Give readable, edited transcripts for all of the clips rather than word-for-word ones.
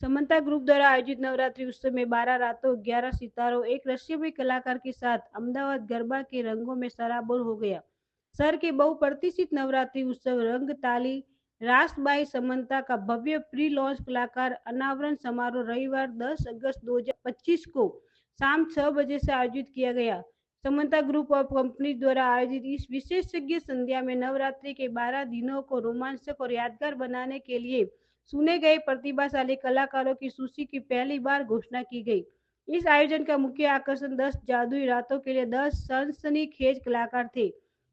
Samantha group द्वारा आयोजित नवरात्रि उत्सव में 12 रातों 11 सितारों एक रहस्यमय कलाकार के साथ अहमदाबाद गरबा के रंगों में सराबोर हो गया। शहर के बहुप्रतीक्षित नवरात्रि उत्सव रंग ताली रास बाई समंता का भव्य प्री लॉन्च कलाकार अनावरण समारोह रविवार 10 अगस्त 2025 को शाम 6 बजे से आयोजित किया गया। समंता ग्रुप ऑफ कंपनी द्वारा आयोजित इस विशेषज्ञ संध्या में नवरात्रि के 12 दिनों को रोमांचक और यादगार बनाने के लिए चुने गए प्रतिभाशाली कलाकारों की सूची की पहली बार घोषणा की गई। इस आयोजन का मुख्य आकर्षण 10 जादुई रातों के लिए 10 सनसनीखेज कलाकार थे।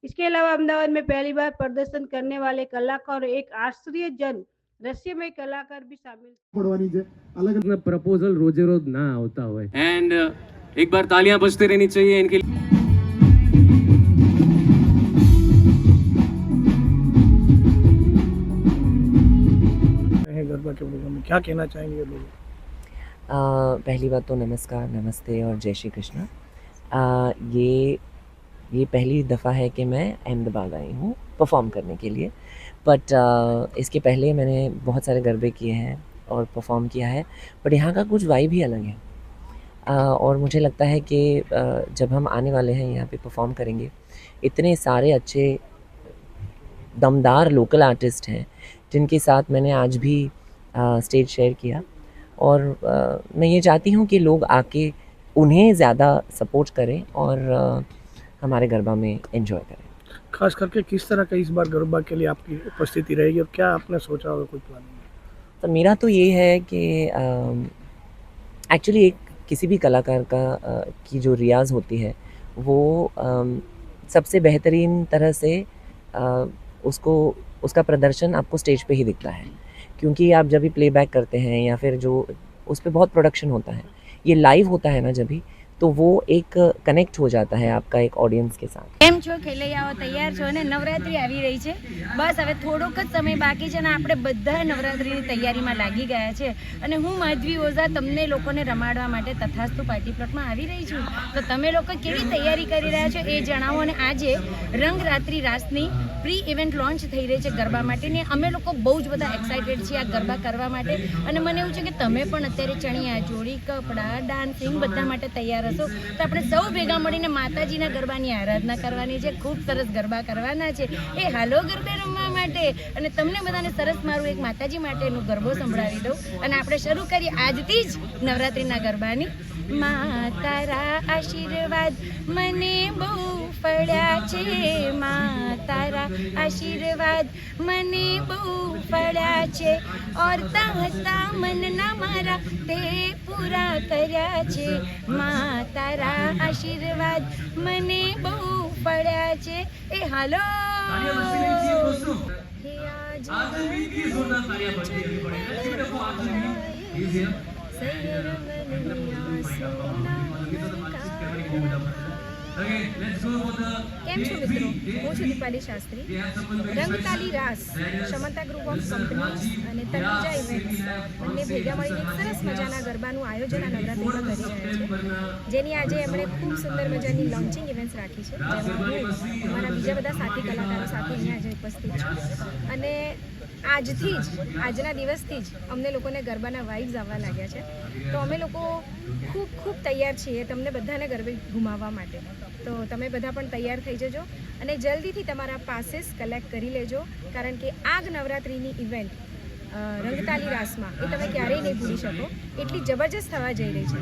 इसके अलावा अहमदाबाद में पहली बार प्रदर्शन करने वाले कलाकार और एक आश्चर्यजनक रहस्यमय कलाकार भी शामिल अलग प्रपोजल रोजे रोज ना होता हुआ एंड एक बार तालियां बजती रहनी चाहिए इनके लिए। गरबा के प्रोग्राम में क्या कहना चाहेंगे लोग? पहली बात तो नमस्कार, नमस्ते और जय श्री कृष्णा। ये पहली दफ़ा है कि मैं अहमदाबाद आई हूँ परफॉर्म करने के लिए, बट इसके पहले मैंने बहुत सारे गरबे किए हैं और परफॉर्म किया है, बट यहाँ का कुछ वाइब ही अलग है। और मुझे लगता है कि जब हम आने वाले हैं यहाँ पे परफॉर्म करेंगे, इतने सारे अच्छे दमदार लोकल आर्टिस्ट हैं जिनके साथ मैंने आज भी स्टेज शेयर किया, और मैं ये चाहती हूँ कि लोग आके उन्हें ज़्यादा सपोर्ट करें और हमारे गरबा में एंजॉय करें। खास करके किस तरह का इस बार गरबा के लिए आपकी उपस्थिति रहेगी और क्या आपने सोचा होगा कोई प्लानिंग? तो मेरा तो ये है कि एक्चुअली किसी भी कलाकार का की जो रियाज़ होती है वो सबसे बेहतरीन तरह से उसका प्रदर्शन आपको स्टेज पे ही दिखता है, क्योंकि आप जब भी प्लेबैक करते हैं या फिर जो उस पर बहुत प्रोडक्शन होता है, ये लाइव होता है ना जब भी, तो वो एक कनेक्ट हो जाता है आपका एक ऑडियंस के साथ। કેમ છો ખેલૈયાઓ? તૈયાર છો ને? નવરાત્રી આવી રહી છે, બસ હવે થોડોક જ સમય બાકી છે ને આપણે બધા નવરાત્રીની તૈયારીમાં લાગી ગયા છે, અને હું માધવી ઓઝા તમને લોકોને રમાડવા માટે તથાસ્તુ પાર્ટી પ્લોટમાં આવી રહી છું। તો તમે લોકો કેવી તૈયારી કરી રહ્યા છો એ જણાવો। અને આજે રંગરાત્રી રાસની પ્રી ઇવેન્ટ લોન્ચ થઈ રહી છે ગરબા માટેની। અમે લોકો બહુ જ બધા એક્સાઇટેડ છીએ આ ગરબા કરવા માટે, અને મને એવું છે કે તમે પણ અત્યારે ચણિયા ચોળી, કપડાં, ડાન્સિંગ બધા માટે તૈયાર હશો। તો આપણે સૌ ભેગા મળીને માતાજીના ગરબાની આરાધના કરવાની છે, ખૂબ સરસ ગરબા કરવાના છે। એ હાલો ગરબે રમવા માટે, અને તમને બધાને સરસ મારું એક માતાજી માટેનું ગરબો સંભળાવી દઉં, અને આપણે શરૂ કરીએ આજથી જ નવરાત્રિના ગરબાની। મા તારા આશીર્વાદ મને બહુ ફળ્યા છે, મા તારા આશીર્વાદ મને બહુ ફળ્યા છે, ઓરતા હતા મનના મારા તે પૂરા કર્યા છે, મા તારા આશીર્વાદ મને બહુ ફળ્યા છે। એ હાલો કેમ છો મિત્રો? હું છું દીપાલી શાસ્ત્રી। રંગતાલી રાસ સમંતા ગ્રુપ ઓફ કંપનીઝ અને તનુજા ઇવેન્ટ્સ બંને ભેગા મળીને એક સરસ મજાના ગરબાનું આયોજન આ નવરાત્રિમાં કરી રહ્યા છે, જેની આજે એમણે ખૂબ સુંદર મજાની લોન્ચિંગ ઇવેન્ટ્સ રાખી છે, જેમાં હું અમારા બીજા બધા સાથી કલાકારો સાથે અહીંયા આજે ઉપસ્થિત છું। અને આજથી જ આજના દિવસથી જ અમને લોકોને ગરબાના વાઇબ્સ આવવા લાગ્યા છે, તો અમે લોકો ખૂબ તૈયાર છીએ તમને બધાને ગરબે ઘુમાવવા માટે। તો તમે બધા પણ તૈયાર થઈ જજો અને જલ્દીથી તમારા પાસીસ કલેક્ટ કરી લેજો, કારણ કે આ નવરાત્રિની ઇવેન્ટ રંગતાલી રાસમાં એ તમે ક્યારેય નહીં ભૂલી શકો, એટલી જબરજસ્ત થવા જઈ રહી છે।